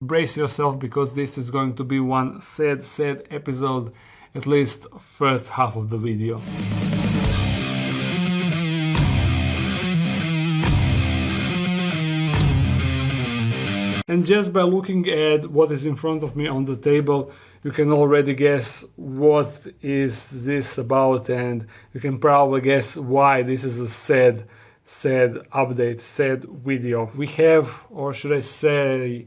Brace yourself, because this is going to be one sad episode, at least first half of the video. And just by looking at what is in front of me on the table, you can already guess what is this about, and you can probably guess why this is a sad update, sad video. We have, or should I say,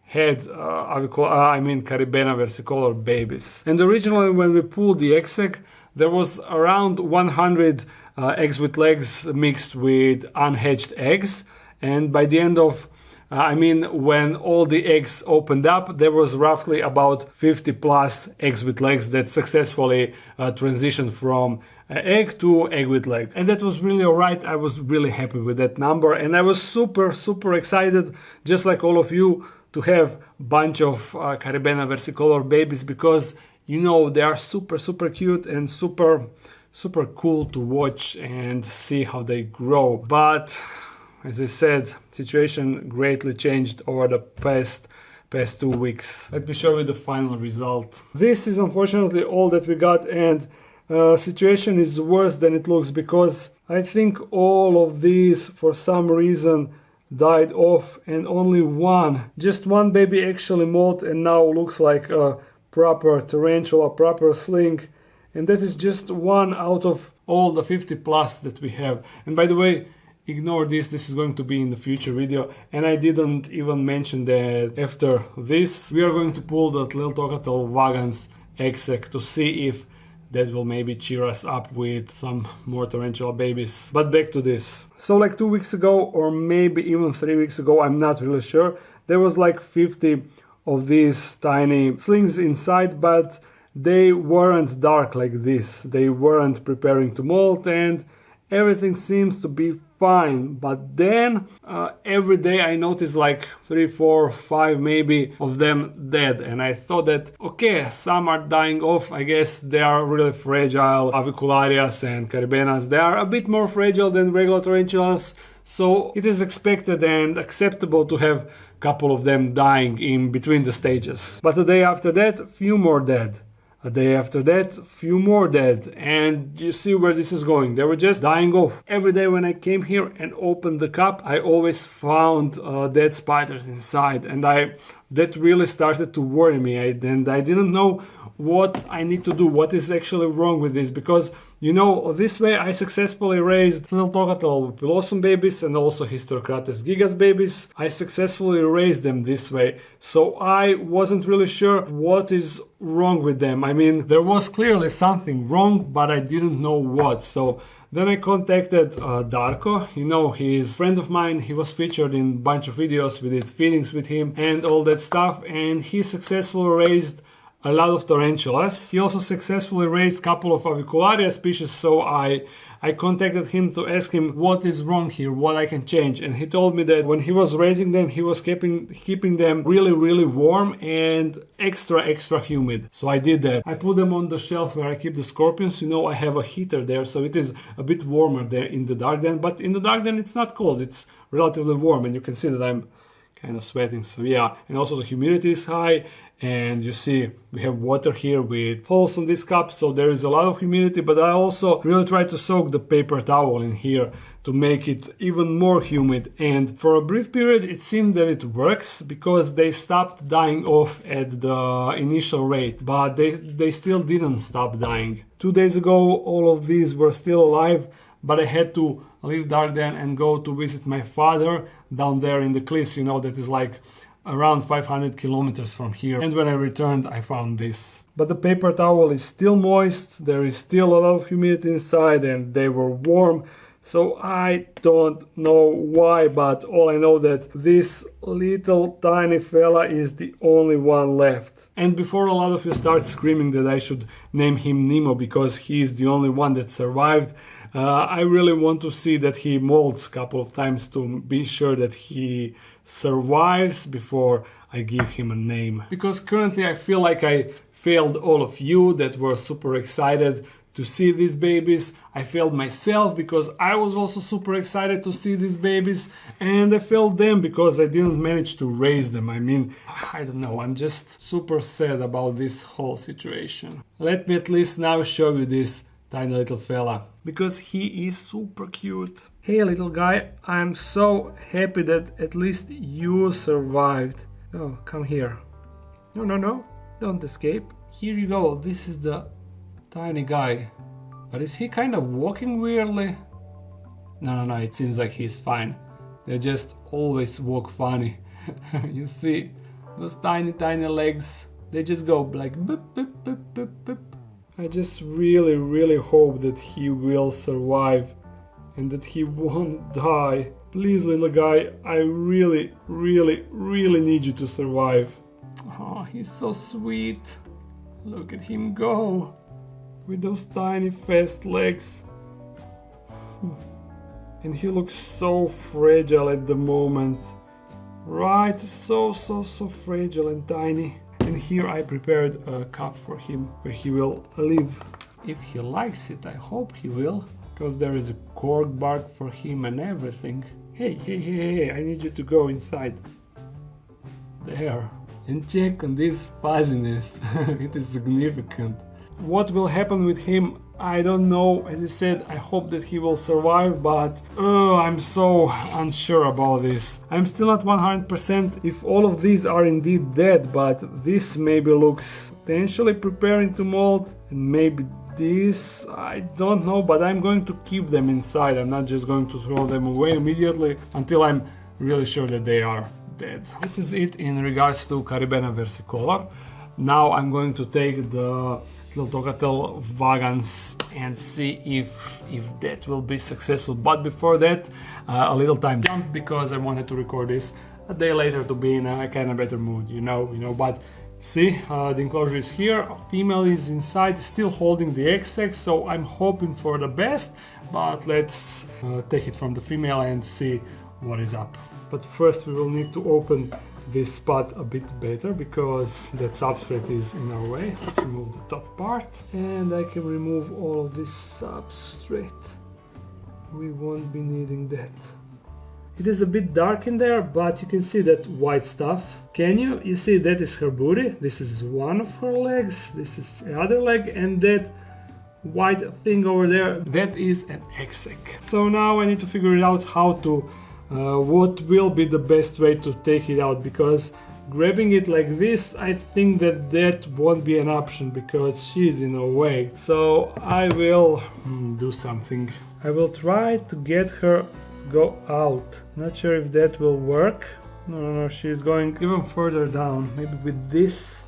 had Caribena versicolor babies. And originally when we pulled the egg, there was around 100 eggs with legs mixed with unhatched eggs, and by the end of when all the eggs opened up, there was roughly about 50 plus eggs with legs that successfully transitioned from egg to egg with leg. And that was really alright. I was really happy with that number, and I was super excited, just like all of you, to have a bunch of Caribena versicolor babies, because they are super cute and super cool to watch and see how they grow. But as I said, situation greatly changed over the past 2 weeks. Let me show you the final result. This is unfortunately all that we got, and situation is worse than it looks, because I think all of these for some reason died off, and only just one baby actually molted and now looks like a proper tarantula, proper sling, and that is just one out of all the 50 plus that we have. And by the way, ignore this is going to be in the future video, and I didn't even mention that after this we are going to pull the Tliltocatl vagans egg sac to see if that will maybe cheer us up with some more tarantula babies. But back to this. So like 2 weeks ago, or maybe even 3 weeks ago, I'm not really sure, there was like 50 of these tiny slings inside, but they weren't dark like this. They weren't preparing to molt, and everything seems to be fine. But then every day I noticed like 3, 4, 5 maybe of them dead, and I thought that okay, some are dying off. I guess they are really fragile. Avicularias and Caribenas, they are a bit more fragile than regular tarantulas, so it is expected and acceptable to have a couple of them dying in between the stages. But the day after that, few more dead. A day after that, few more dead, and you see where this is going. They were just dying off. Every day when I came here and opened the cup, I always found dead spiders inside, and that really started to worry me, and I didn't know what I need to do, what is actually wrong with this, because this way I successfully raised Tliltocatl pilosum babies and also Hysterocrates gigas babies. I successfully raised them this way, so I wasn't really sure what is wrong with them. There was clearly something wrong, but I didn't know what. So then I contacted Darko. He's a friend of mine. He was featured in a bunch of videos. We did feedings with him and all that stuff, and he successfully raised a lot of tarantulas. He also successfully raised a couple of Avicularia species, so I contacted him to ask him what is wrong here, what I can change, and he told me that when he was raising them, he was keeping them really warm and extra humid. So I did that. I put them on the shelf where I keep the scorpions. I have a heater there, so it is a bit warmer there in the dark den, but in the dark den it's not cold, it's relatively warm, and you can see that I'm kind of sweating. So yeah, and also the humidity is high, and you see we have water here with falls on this cup, so there is a lot of humidity. But I also really try to soak the paper towel in here to make it even more humid, and for a brief period it seemed that it works, because they stopped dying off at the initial rate, but they still didn't stop dying. 2 days ago all of these were still alive, but I had to leave Darden and go to visit my father down there in the cliffs, that is like around 500 kilometers from here. And when I returned, I found this. But the paper towel is still moist, there is still a lot of humidity inside, and they were warm. So I don't know why, but all I know that this little tiny fella is the only one left. And before a lot of you start screaming that I should name him Nemo because he is the only one that survived, I really want to see that he molts a couple of times to be sure that he survives before I give him a name. Because currently I feel like I failed all of you that were super excited to see these babies. I failed myself because I was also super excited to see these babies, and I failed them because I didn't manage to raise them. I mean, I don't know, I'm just super sad about this whole situation. Let me at least now show you this tiny little fella, because he is super cute. Hey little guy, I'm so happy that at least you survived. Oh, come here. No, no, no, don't escape. Here you go, this is the tiny guy. But is he kind of walking weirdly? No, no, no, it seems like he's fine. They just always walk funny. You see, those tiny legs, they just go like boop, boop, boop, boop, boop. I just really hope that he will survive and that he won't die. Please, little guy, I really need you to survive. Oh, he's so sweet. Look at him go with those tiny fast legs. And he looks so fragile at the moment. Right, so fragile and tiny. And here I prepared a cup for him where he will live. If he likes it, I hope he will, because there is a cork bark for him and everything. Hey, I need you to go inside. There. And check on this fuzziness. It is significant. What will happen with him, I don't know. As I said, I hope that he will survive, but I'm so unsure about this. I'm still not 100% if all of these are indeed dead, but this maybe looks potentially preparing to molt, and maybe this, I don't know, but I'm going to keep them inside. I'm not just going to throw them away immediately until I'm really sure that they are dead. This is it in regards to Caribena versicolor. Now I'm going to take the Tliltocatl vagans and see if that will be successful. But before that, a little time jump, because I wanted to record this a day later to be in a kind of better mood, you know. But see, the enclosure is here, female is inside, still holding the egg sac, so I'm hoping for the best. But let's take it from the female and see what is up. But first we will need to open this spot a bit better, because that substrate is in our way. Let's remove the top part, and I can remove all of this substrate. We won't be needing that. It is a bit dark in there, but you can see that white stuff. Can you? You see, that is her booty. This is one of her legs. This is the other leg, and that white thing over there, that is an egg sac. So now I need to figure it out how to what will be the best way to take it out, because grabbing it like this, I think that won't be an option because she's in a way. So I will do something. I will try to get her to go out. Not sure if that will work. No, she's going even further down. Maybe with this.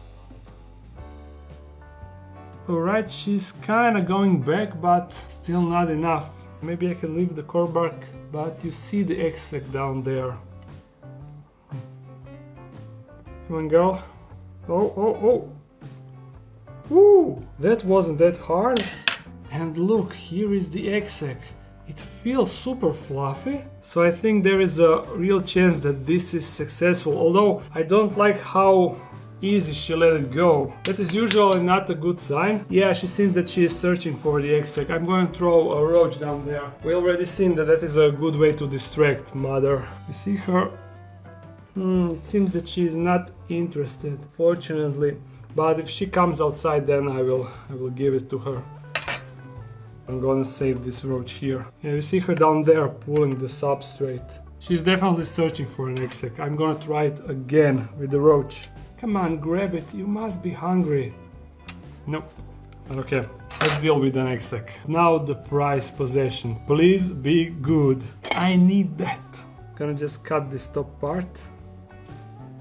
Alright, she's kind of going back, but still not enough. Maybe I can leave the core bark, but you see the egg sac down there. Come on, girl. Oh. Woo! That wasn't that hard. And look, here is the egg sac. It feels super fluffy, so I think there is a real chance that this is successful, although I don't like how easy she let it go. That is usually not a good sign. Yeah, she seems that she is searching for the egg sac. I'm going to throw a roach down there. We already seen that is a good way to distract mother. You see her? It seems that she is not interested, fortunately. But if she comes outside, then I will give it to her. I'm gonna save this roach here. Yeah, you see her down there pulling the substrate. She's definitely searching for an egg sac. I'm gonna try it again with the roach. Come on, grab it. You must be hungry. Nope. Okay, let's deal with an egg sac. Now the prize possession. Please be good. I need that. Gonna just cut this top part.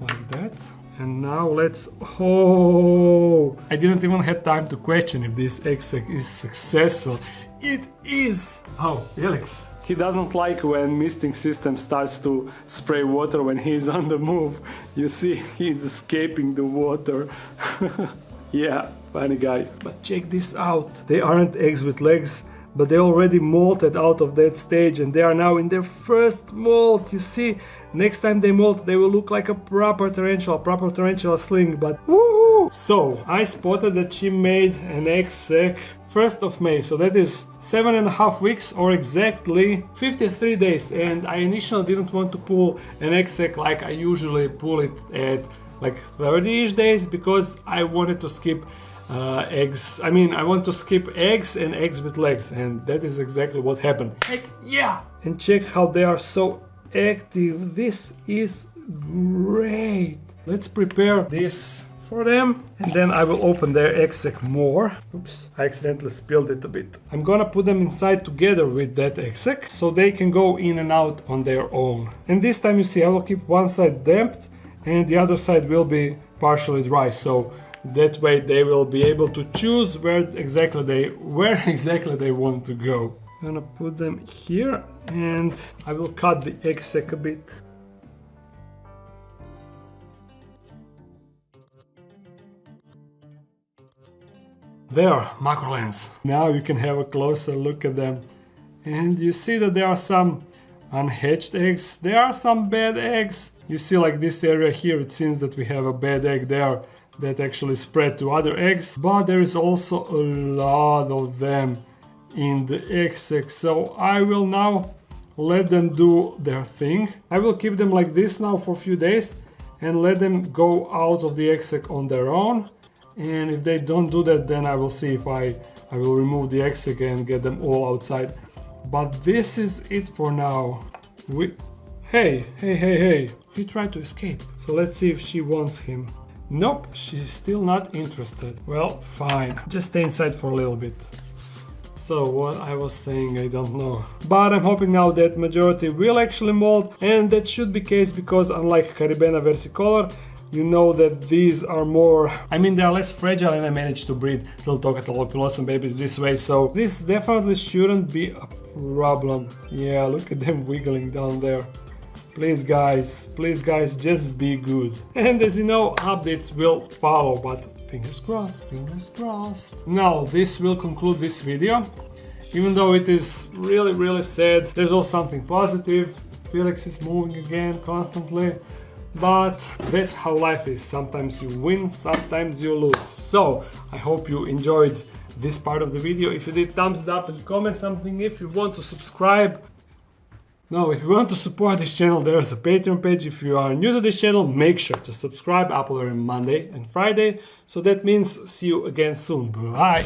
Like that. And now let's... Oh! I didn't even have time to question if this egg sac is successful. It is! Oh, Felix. He doesn't like when misting system starts to spray water when he's on the move. You see, he's escaping the water. Yeah, funny guy. But check this out. They aren't eggs with legs, but they already molted out of that stage, and they are now in their first molt. You see, next time they molt, they will look like a proper tarantula sling, but woohoo! So, I spotted that she made an egg sac 1st of May, so that is 7.5 weeks or exactly 53 days. And I initially didn't want to pull an egg sac like I usually pull it at like 30-ish days, because I wanted to skip eggs. I mean, I want to skip eggs and eggs with legs, and that is exactly what happened. Heck yeah! And check how they are so active. This is great. Let's prepare this for them, and then I will open their egg sac more. Oops, I accidentally spilled it a bit. I'm gonna put them inside together with that egg sac so they can go in and out on their own. And this time, you see, I will keep one side damp and the other side will be partially dry, so that way they will be able to choose where exactly they want to go. I'm gonna put them here, and I will cut the egg sac a bit. There, macrolens. Now you can have a closer look at them. And you see that there are some unhatched eggs. There are some bad eggs. You see, like this area here, it seems that we have a bad egg there that actually spread to other eggs. But there is also a lot of them in the egg sac. So I will now let them do their thing. I will keep them like this now for a few days and let them go out of the egg sac on their own. And if they don't do that, then I will see if I will remove the egg sac and get them all outside. But this is it for now. Hey, he tried to escape. So let's see if she wants him. Nope, she's still not interested. Well, fine. Just stay inside for a little bit. So what I was saying, I don't know. But I'm hoping now that majority will actually molt, and that should be the case because unlike Caribena versicolor, you know that these are more, I mean, they are less fragile, and I managed to breed Tliltocatl or blossom babies this way, so this definitely shouldn't be a problem. Yeah, look at them wiggling down there. Please guys, just be good. And as you know, updates will follow, but fingers crossed, fingers crossed. Now, this will conclude this video. Even though it is really sad, there's also something positive. Felix is moving again constantly. But that's how life is. Sometimes you win, sometimes you lose. So I hope you enjoyed this part of the video. If you did, thumbs up and comment something. If you want to subscribe, if you want to support this channel, there's a Patreon page. If you are new to this channel, make sure to subscribe. Upload on Monday and Friday. So that means see you again soon. Bye.